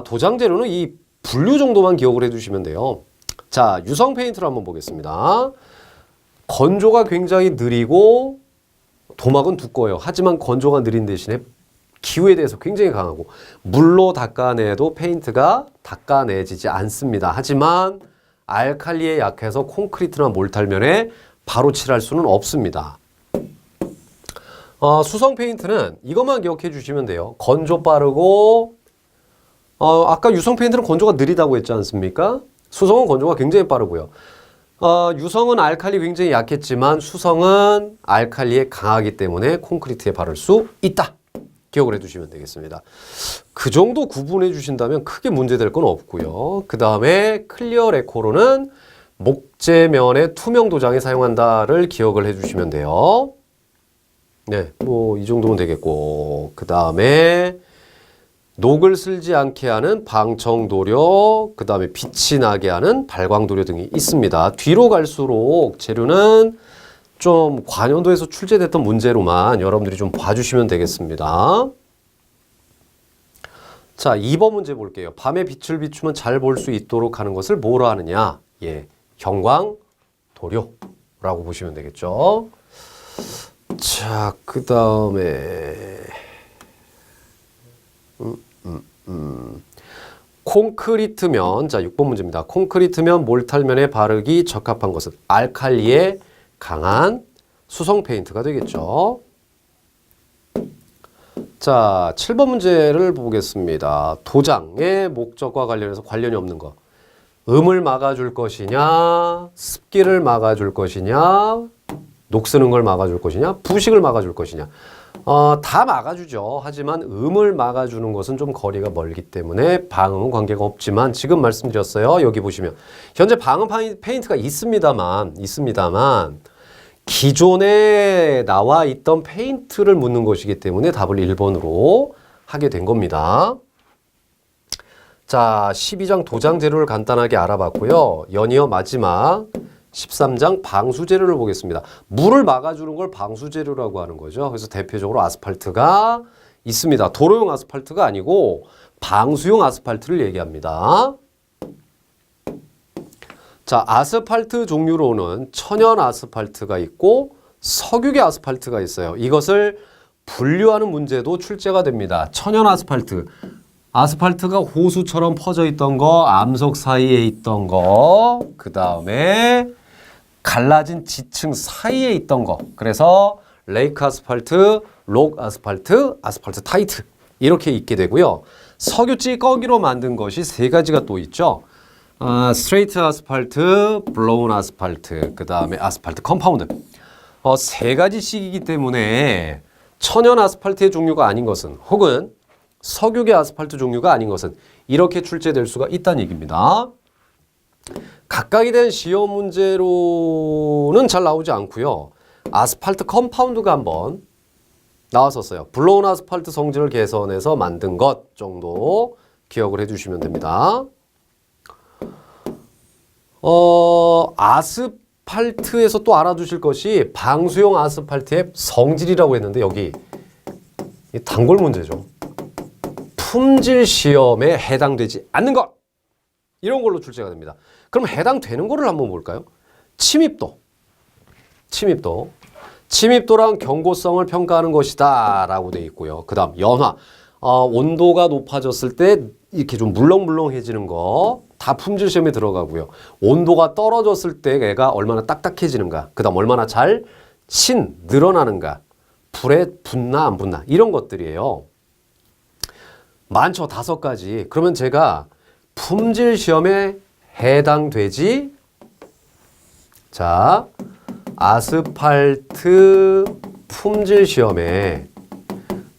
도장 재료는 이 분류 정도만 기억을 해두시면 돼요. 자, 유성 페인트를 한번 보겠습니다. 건조가 굉장히 느리고 도막은 두꺼워요. 하지만 건조가 느린 대신에 기후에 대해서 굉장히 강하고 물로 닦아내도 페인트가 닦아내지지 않습니다. 하지만 알칼리에 약해서 콘크리트나 몰탈면에 바로 칠할 수는 없습니다. 수성 페인트는 이것만 기억해 주시면 돼요. 건조 빠르고 아까 유성 페인트는 건조가 느리다고 했지 않습니까? 수성은 건조가 굉장히 빠르고요. 유성은 알칼리 굉장히 약했지만 수성은 알칼리에 강하기 때문에 콘크리트에 바를 수 있다. 기억을 해두시면 되겠습니다. 그 정도 구분해 주신다면 크게 문제될 건 없고요. 그 다음에 클리어 레코로는 목재면에 투명 도장에 사용한다를 기억을 해주시면 돼요. 네, 뭐 이 정도면 되겠고 그 다음에 녹을 쓸지 않게 하는 방청도료, 그 다음에 빛이 나게 하는 발광도료 등이 있습니다. 뒤로 갈수록 재료는 좀 관연도에서 출제됐던 문제로만 여러분들이 좀 봐주시면 되겠습니다. 자, 2번 문제 볼게요. 밤에 빛을 비추면 잘 볼 수 있도록 하는 것을 뭐로 하느냐? 예, 형광도료라고 보시면 되겠죠. 자, 그 다음에 콘크리트면, 자, 6번 문제입니다. 콘크리트면 몰탈면에 바르기 적합한 것은 알칼리에 강한 수성 페인트가 되겠죠. 자, 7번 문제를 보겠습니다. 도장의 목적과 관련해서 관련이 없는 거. 음을 막아줄 것이냐, 습기를 막아줄 것이냐, 녹쓰는 걸 막아줄 것이냐, 부식을 막아줄 것이냐. 다 막아주죠. 하지만 음을 막아주는 것은 좀 거리가 멀기 때문에 방음은 관계가 없지만 지금 말씀드렸어요. 여기 보시면 현재 방음 페인트가 있습니다만 기존에 나와 있던 페인트를 묻는 것이기 때문에 답을 1번으로 하게 된 겁니다. 자, 12장 도장 재료를 간단하게 알아봤고요. 연이어 마지막 13장 방수 재료를 보겠습니다. 물을 막아주는 걸 방수 재료라고 하는 거죠. 그래서 대표적으로 아스팔트가 있습니다. 도로용 아스팔트가 아니고 방수용 아스팔트를 얘기합니다. 자, 아스팔트 종류로는 천연 아스팔트가 있고 석유계 아스팔트가 있어요. 이것을 분류하는 문제도 출제가 됩니다. 천연 아스팔트. 아스팔트가 호수처럼 퍼져 있던 거, 암석 사이에 있던 거, 그 다음에 갈라진 지층 사이에 있던 거. 그래서 레이크 아스팔트, 록 아스팔트, 아스팔트 타이트 이렇게 있게 되고요. 석유 찌꺼기로 만든 것이 세 가지가 또 있죠. 스트레이트 아스팔트, 블로운 아스팔트, 그 다음에 아스팔트 컴파운드. 세 가지씩이기 때문에 천연 아스팔트의 종류가 아닌 것은 혹은 석유계 아스팔트 종류가 아닌 것은 이렇게 출제될 수가 있다는 얘기입니다. 각각에 대한 시험 문제로는 잘 나오지 않고요. 아스팔트 컴파운드가 한번 나왔었어요. 블로운 아스팔트 성질을 개선해서 만든 것 정도 기억을 해주시면 됩니다. 아스팔트에서 또 알아두실 것이 방수용 아스팔트의 성질이라고 했는데 여기 단골 문제죠. 품질 시험에 해당되지 않는 것. 이런 걸로 출제가 됩니다. 그럼 해당되는 거를 한번 볼까요? 침입도. 침입도랑 경고성을 평가하는 것이다 라고 되어 있고요. 그 다음 연화. 온도가 높아졌을 때 이렇게 좀 물렁물렁해지는 거 다 품질 시험에 들어가고요. 온도가 떨어졌을 때 얘가 얼마나 딱딱해지는가. 그 다음 얼마나 잘 늘어나는가. 불에 붙나 안 붙나. 이런 것들이에요. 많죠. 5가지. 그러면 제가 품질 시험에 해당되지, 자, 아스팔트 품질 시험에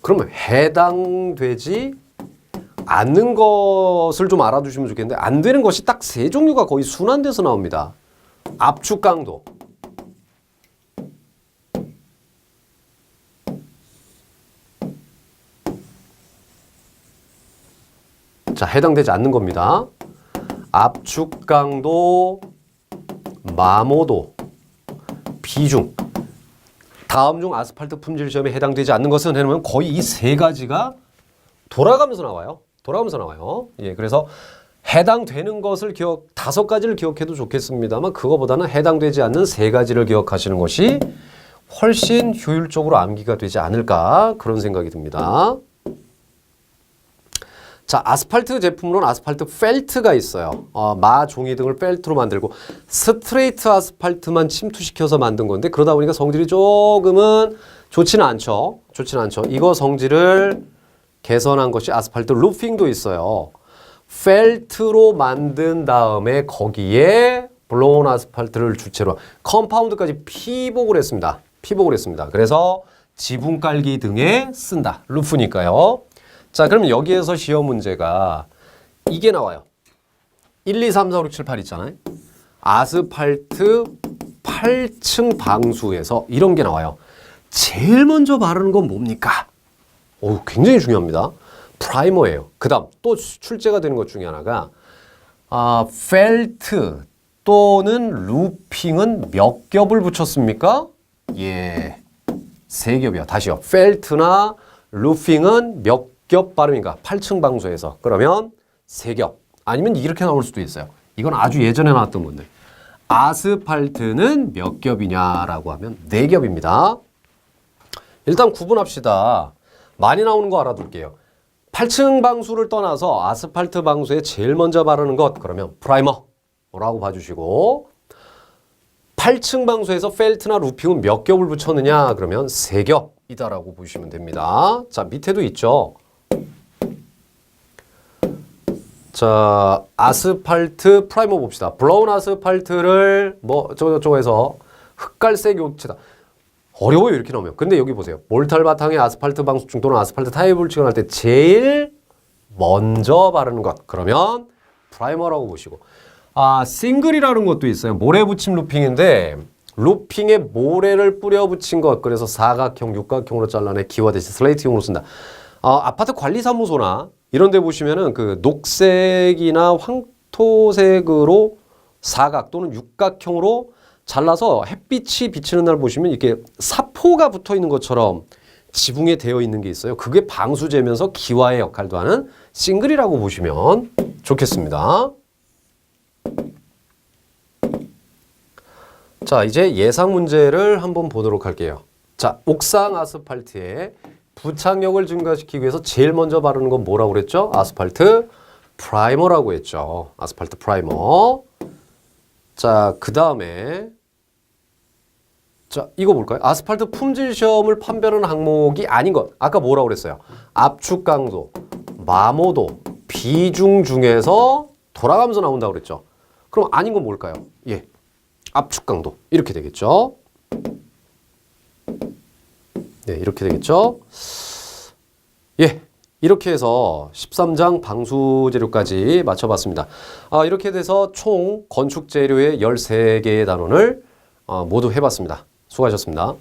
그러면 해당되지 않는 것을 좀 알아두시면 좋겠는데 안 되는 것이 딱 3종류가 거의 순환돼서 나옵니다. 압축 강도, 자, 해당되지 않는 겁니다. 압축 강도, 마모도, 비중. 다음 중 아스팔트 품질 시험에 해당되지 않는 것은 해놓으면 거의 이 3가지가 돌아가면서 나와요. 예, 그래서 해당되는 것을 5가지를 기억해도 좋겠습니다만 그거보다는 해당되지 않는 3가지를 기억하시는 것이 훨씬 효율적으로 암기가 되지 않을까 그런 생각이 듭니다. 자, 아스팔트 제품으로는 아스팔트 펠트가 있어요. 마, 종이 등을 펠트로 만들고 스트레이트 아스팔트만 침투시켜서 만든 건데 그러다 보니까 성질이 조금은 좋지는 않죠. 이거 성질을 개선한 것이 아스팔트 루핑도 있어요. 펠트로 만든 다음에 거기에 블로운 아스팔트를 주체로 컴파운드까지 피복을 했습니다. 그래서 지붕 깔기 등에 쓴다. 루프니까요. 자, 그럼 여기에서 시험 문제가 이게 나와요. 1, 2, 3, 4, 5, 6, 7, 8 있잖아요. 아스팔트 8층 방수에서 이런 게 나와요. 제일 먼저 바르는 건 뭡니까? 굉장히 중요합니다. 프라이머예요. 그 다음 또 출제가 되는 것 중에 하나가 펠트 또는 루핑은 몇 겹을 붙였습니까? 예, 3겹이요. 다시요. 펠트나 루핑은 몇 겹 바름인가? 8층 방수에서. 그러면 3겹. 아니면 이렇게 나올 수도 있어요. 이건 아주 예전에 나왔던 건데. 아스팔트는 몇 겹이냐라고 하면 4겹입니다. 일단 구분합시다. 많이 나오는 거 알아둘게요. 8층 방수를 떠나서 아스팔트 방수에 제일 먼저 바르는 것 그러면 프라이머라고 봐주시고 8층 방수에서 펠트나 루핑은 몇 겹을 붙였느냐 그러면 3겹이다라고 보시면 됩니다. 자 밑에도 있죠. 자 아스팔트 프라이머 봅시다. 브라운 아스팔트를 뭐 저쪽에서 흑갈색 요체다. 어려워요 이렇게 나오면. 근데 여기 보세요. 몰탈 바탕에 아스팔트 방수층 또는 아스팔트 타입을 칠할 때 제일 먼저 바르는 것 그러면 프라이머라고 보시고 싱글이라는 것도 있어요. 모래 붙임 루핑인데 루핑에 모래를 뿌려 붙인 것 그래서 사각형, 육각형으로 잘라내 기와 대신 슬레이트형으로 쓴다. 아파트 관리사무소나 이런 데 보시면은 그 녹색이나 황토색으로 사각 또는 육각형으로 잘라서 햇빛이 비치는 날 보시면 이렇게 사포가 붙어 있는 것처럼 지붕에 되어 있는 게 있어요. 그게 방수제면서 기와의 역할도 하는 싱글이라고 보시면 좋겠습니다. 자, 이제 예상 문제를 한번 보도록 할게요. 자, 옥상 아스팔트에 부착력을 증가시키기 위해서 제일 먼저 바르는 건 뭐라고 그랬죠? 아스팔트 프라이머라고 했죠. 아스팔트 프라이머. 자, 그 다음에 자, 이거 볼까요? 아스팔트 품질 시험을 판별하는 항목이 아닌 것. 아까 뭐라고 그랬어요? 압축 강도, 마모도, 비중 중에서 돌아가면서 나온다고 그랬죠. 그럼 아닌 건 뭘까요? 예. 압축 강도. 이렇게 되겠죠. 네, 이렇게 되겠죠. 예. 이렇게 해서 13장 방수 재료까지 맞춰봤습니다. 이렇게 돼서 총 건축 재료의 13개의 단원을 모두 해봤습니다. 수고하셨습니다.